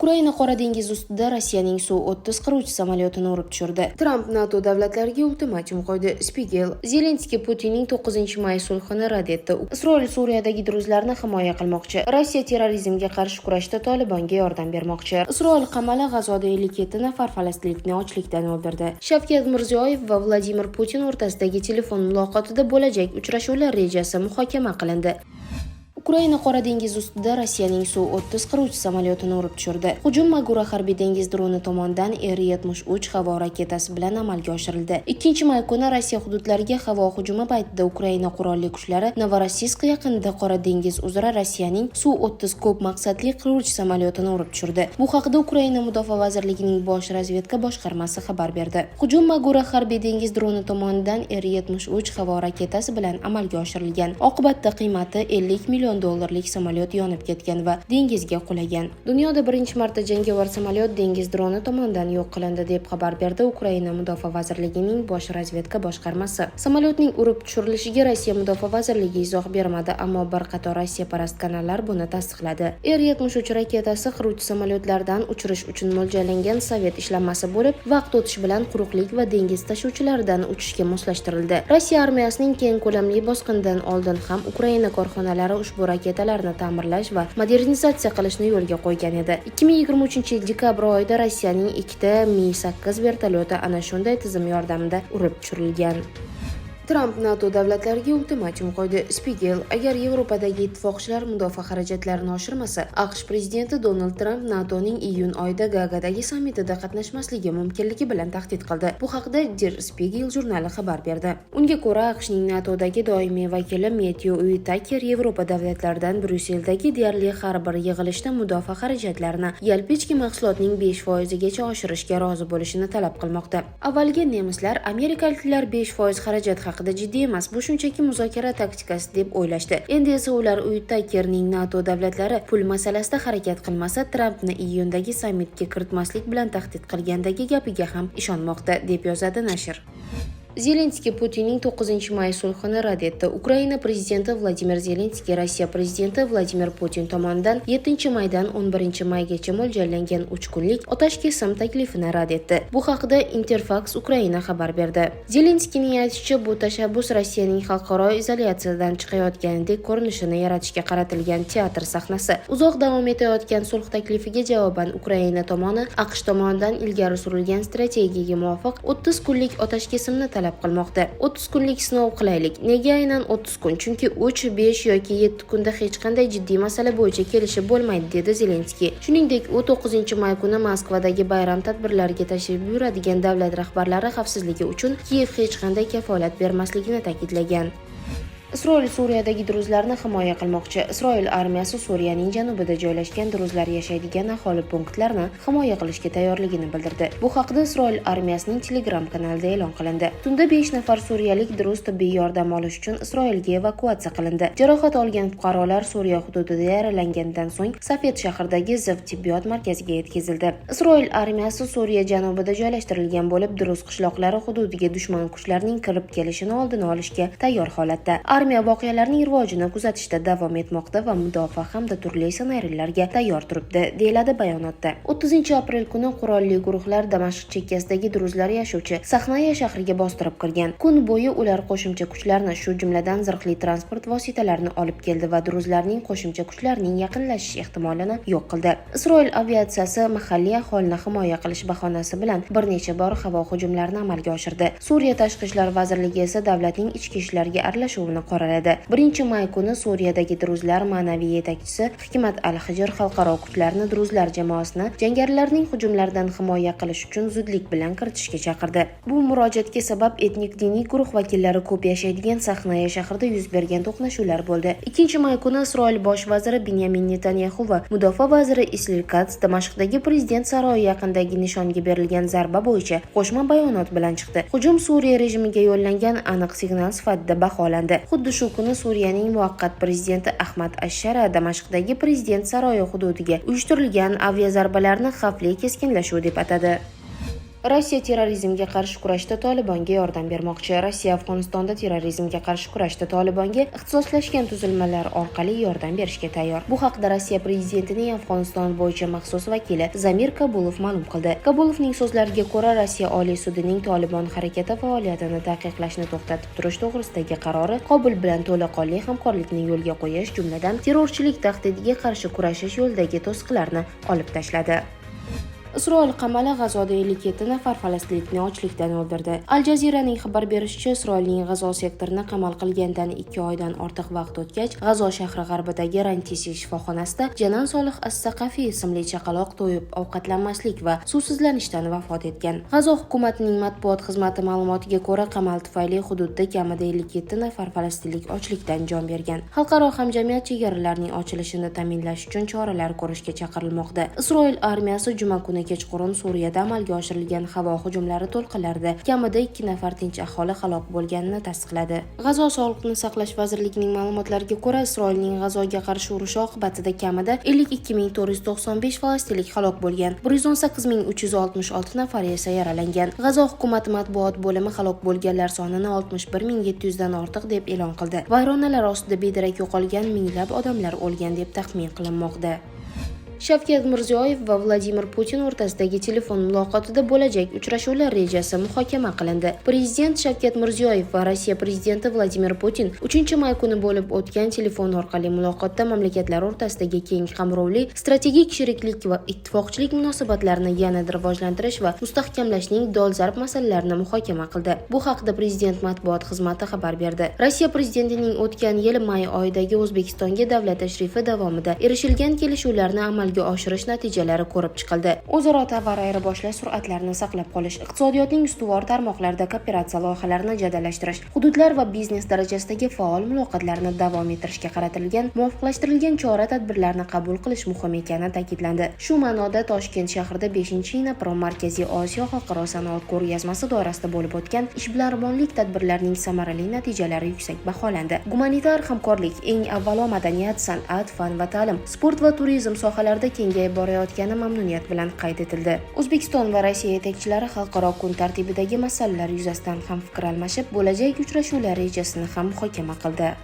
Ukraina Qora dengiz ustida Rossiyaning Su-30 qiruvchi samolyotini urib tushirdi. Tramp NATO davlatlariga ultimatum qo'ydi. Spiegel: Zelenskiy Putinning 9-may sulhini rad etdi. Isroil Suriyadagi druzlarni himoya qilmoqchi. Rossiya terrorizmga qarshi kurashda Tolibonga yordam bermoqchi. Isroil qamali G'azoda 57 nafar falastinlikni ochlikdan o'ldirdi. Shavkat Mirziyoyev va Vladimir Putin o'rtasidagi telefon muloqotida bo'lajak uchrashuvlar rejasi muhokama qilindi. Ukraina Qora dengiz ustida Rossiyaning Su-30 qiruvchi samolyotini urib tushirdi. Hujum Magura harbiy dengiz droni tomonidan Er-73 havo raketasi bilan amalga oshirildi. 2-may kuni Rossiya hududlariga havo hujumi paytida Ukraina qurolli kuchlari Novorossiysk yaqinida Qora dengiz uzra Rossiyaning Su-30 ko'p maqsadli qiruvchi samolyotini urib tushirdi. Bu haqda Ukraina Mudofaa vazirligining bosh razvedka boshqarmasi xabar berdi. Hujum Magura harbiy dengiz droni tomonidan Er-73 havo raketasi bilan amalga oshirilgan. Oqibatda qiymati 50 million dollarlik samolyot yonib ketgan va dengizga qulagan. Dunyoda birinchi marta jangovar samolyot dengiz droni tomonidan yo'q qilindi deb xabar berdi Ukraina Mudofaa vazirligining bosh razvedka boshqarmasi. Samolyotning urib tushirilishiga Rossiya Mudofaa vazirligi izoh bermadi, ammo bir qator Rossiya parast kanallar buni tasdiqladi. Er-73 raketasi qiruvchi samolyotlardan uchirish uchun mo'ljallangan Sovet ishlanmasi bo'lib, vaqt o'tishi bilan quruqlik va dengiz tashuvchilaridan uchishga moslashtirildi. Rossiya armiyasining keng ko'lamli bosqindan oldin ham Ukraina korxonalari ushbu raketalarni ta'mirlash va modernizatsiya qilishni yo'lga qo'ygan edi. 2023-yil dekabr oyida Rossiyaning 2 Mi-8 vertolyoti ana shunday tizim yordamida urib tushirilgan. Tramp NATO davlatlariga ultimatum qo'ydi. Spiegel: agar Yevropadagi ittifoqchilar mudofaa xarajatlarini oshirmasa, AQSh prezidenti Donald Tramp NATOning iyun oyida Gagadagi sammitida qatnashmasligi mumkinligi bilan tahdid qildi. Bu haqda Der Spiegel jurnali xabar berdi. Unga ko'ra, AQShning NATOdagi doimiy vakili Matthew Whitaker Yevropa davlatlaridan Bryusseldagi deyarli har bir yig'ilishda mudofaa xarajatlarini yalpi ichki mahsulotning 5% gacha oshirishga rozi bo'lishini talab qilmoqda. Avvaliga nemislar amerikaliklar 5% xarajat jiddiy emas, bu shunchaki muzokara taktikasi deb o'ylashdi. Endi esa ular Whitakerning NATO davlatlari pul masalasida harakat qilmasa, Trampni iyundagi sammitga kiritmaslik bilan tahdid qilgandagi gapiga ham ishonmoqda, deb yozadi nashr. Zelenskiy Putinning 9-may sulhini rad etdi. Ukraina prezidenti Vladimir Zelenskiy Rossiya prezidenti Vladimir Putin tomonidan 7-maydan 11-maygacha mo'ljallangan 3 kunlik otash kesim taklifini rad etdi. Bu haqda Interfax Ukraina xabar berdi. Zelenskiyning aytishicha, bu tashabbus Rossiyaning xalqaro izolyatsiyadan chiqayotganidek ko'rinishini yaratishga qaratilgan teatr sahnasi. Uzoq davom etayotgan sulh taklifiga javoban Ukraina tomoni AQSh tomonidan ilgari surilgan strategiyaga muvofiq 30 kunlik otash kesimni talab qilmoqda. 30 kunlik sinov qilaylik. Nega aynan 30 kun? Chunki 3, 5 yoki 7 kunda hech qanday jiddiy masala bo'yicha kelishib bo'lmaydi, dedi Zelenskiy. Shuningdek, u 9-may kuni Moskvadagi bayram tadbirlariga tashrif buyuradigan davlat rahbarlari xavfsizligi uchun Kiyev hech qanday kafolat bermasligini ta'kidlagan. Isroil Suriyadagi druzlarni himoya qilmoqchi. Isroil armiyasi Suriyaning janubida joylashgan druzlar yashaydigan aholi punktlarini himoya qilishga tayyorligini bildirdi. Bu haqda Isroil armiyasining Telegram kanalida e'lon qilindi. Tunda 5 nafar suriyalik druz tibbiy yordam olish uchun Isroilga evakuatsiya qilindi. Jarohat olgan fuqarolar Suriya hududida yaralangandan so'ng Safed shahridagi Ziv tibbiyot markaziga yetkazildi. Isroil armiyasi Suriya janubida joylashtirilgan bo'lib, druz qishloqlari hududiga dushman kuchlarining kirib kelishini oldini olishga tayyor holatda. Armiya voqealarning rivojini kuzatishda davom etmoqda va mudofaa hamda turli ssenariylarga tayyor turibdi, deyiladi bayonotda. 30-aprel kuni qurolli guruhlar Damashq chekkasidagi druzlar yashovchi Sahnaya shahriga bostirib kirgan. Kun bo'yi ular qo'shimcha kuchlarni, shu jumladan zirhli transport vositalarini olib keldi va druzlarning qo'shimcha kuchlarining yaqinlashish ehtimolini yo'q qildi. Isroil aviatsiyasi mahalliy aholini himoya qilish bahonasi bilan bir necha bor havo hujumlarini amalga oshirdi. Suriya tashqi ishlar vazirligi esa davlatning ichki ishlariga aralashuvini qoraladi. 1-may kuni Suriyadagi druzlar ma'naviy yetakchisi Hikmat al-Hijr xalqaro kuchlarni druzlar jamoasini jangarilarning hujumlaridan himoya qilish uchun zudlik bilan kiritishga chaqirdi. Bu murojaatga sabab etnik diniy guruh vakillari ko'p yashaydigan Sahnaya shahrida yuz bergan to'qnashuvlar bo'ldi. 2-may kuni Isroil bosh vaziri Benyamin Netanyahu va mudofaa vaziri Israel Katz Damashqdagi prezident saroyi yaqinidagi nishonga berilgan zarba bo'yicha qo'shma bayonot bilan chiqdi. Hujum Suriya rejimiga yo'llangan aniq signal sifatida baholandi. Xuddi shu kuni Suriyaning muvaqqat prezidenti Ahmad Ashara Damashqdagi prezident saroyi hududiga uyushtirilgan aviazarbalarni xavfli keskinlashuv deb atadi. Rossiya terrorizmga qarshi kurashda Tolibonga yordam bermoqchi. Rossiya Afg'onistonda terrorizmga qarshi kurashda Tolibonga ixtisoslashgan tuzilmalar orqali yordam berishga tayyor. Bu haqda Rossiya prezidentining Afg'oniston bo'yicha maxsus vakili Zamir Kabulov ma'lum qildi. Kabulovning so'zlariga ko'ra, Rossiya Oliy sudining Tolibon harakati faoliyatini taqiqlashni to'xtatib turish to'g'risidagi qarori Kobul bilan to'laqonli hamkorlikni yo'lga qo'yish, jumladan terrorchilik tahdidiga qarshi kurashish yo'lidagi to'siqlarni olib tashladi. Isroil qamali G'azoda 57 nafar falastinlikni ochlikdan o'ldirdi. Al Jazeera'ning xabar berishicha, Isroilning G'azo sektorini qamal qilgandan 2 oydan ortiq vaqt o'tgach, G'azo shahri g'arbidagi Rantisi shifoxonasida Janan Solih as-Saqafiy ismli chaqaloq to'yib ovqatlanmaslik va suvsizlanishdan vafot etgan. G'azo hukumatining matbuot xizmati ma'lumotiga ko'ra, qamal tufayli hududda kamida 57 nafar falastinlik ochlikdan jon bergan. Xalqaro hamjamiyat chegaralarning ochilishini ta'minlash uchun choralar ko'rishga chaqirilmoqda. Isroil armiyasi juma kuni kechqurun Suriyada amalga oshirilgan havo hujumlari to'lqinlarida kamida 2 nafar tinch aholi halok bo'lganini tasdiqladi. G'azo sog'liqni saqlash vazirligining ma'lumotlariga ko'ra, Isroilning G'azoga qarshi urushi oqibatida kamida 52495 falastinlik halok bo'lgan, 118366 nafari esa yaralangan. G'azo hukumati matbuot bo'limi halok bo'lganlar sonini 61700 dan ortiq deb e'lon qildi. Vayronalar ostida bedarak yo'qolgan minglab odamlar o'lgan deb taxmin qilinmoqda. Shavkat Mirziyoyev va Vladimir Putin o'rtasidagi telefon muloqotida bo'lajak uchrashuvlar rejasi muhokama qilindi. Prezident Shavkat Mirziyoyev va Rossiya prezidenti Vladimir Putin 3-may kuni bo'lib o'tgan telefon orqali muloqotda mamlakatlar o'rtasidagi keng qamrovli strategik sheriklik va ittifoqchilik munosabatlarini yanada rivojlantirish va mustahkamlashning dolzarb masalalarini muhokama qildi. Bu haqda prezident matbuot xizmati xabar berdi. Rossiya prezidentining o'tgan yil may oyidagi O'zbekistonga davlat tashrifi davomida erishilgan kelishuvlarni amalga oshirish natijalari ko'rib chiqildi. O'zaro tovar ayirboshlash sur'atlarini saqlab qolish, iqtisodiyotning ustuvor tarmoqlarida kooperatsiya loyihalarini jadallashtirish, hududlar va biznes darajasidagi faol muloqotlarni davom ettirishga qaratilgan muvofiqlashtirilgan chora-tadbirlarni qabul qilish muhim ekani ta'kidlandi. Shu ma'noda Toshkent shahrida 5-Inaprom Markaziy Osiyo xalqaro sanoat ko'rgazmasi doirasida bo'lib o'tgan ishbilarmonlik tadbirlarining samarali natijalari yuksak baholandi. Gumanitar hamkorlik, eng avvalo madaniyat, san'at, fan va ta'lim, sport va turizm sohalarida kengayib borayotgani mamnuniyat bilan qayd etildi. O'zbekiston va Rossiya yetakchilari xalqaro kun tartibidagi masalalar yuzasidan ham fikr almashib, bo'lajak uchrashuvlar rejasini ham muhokama qildi.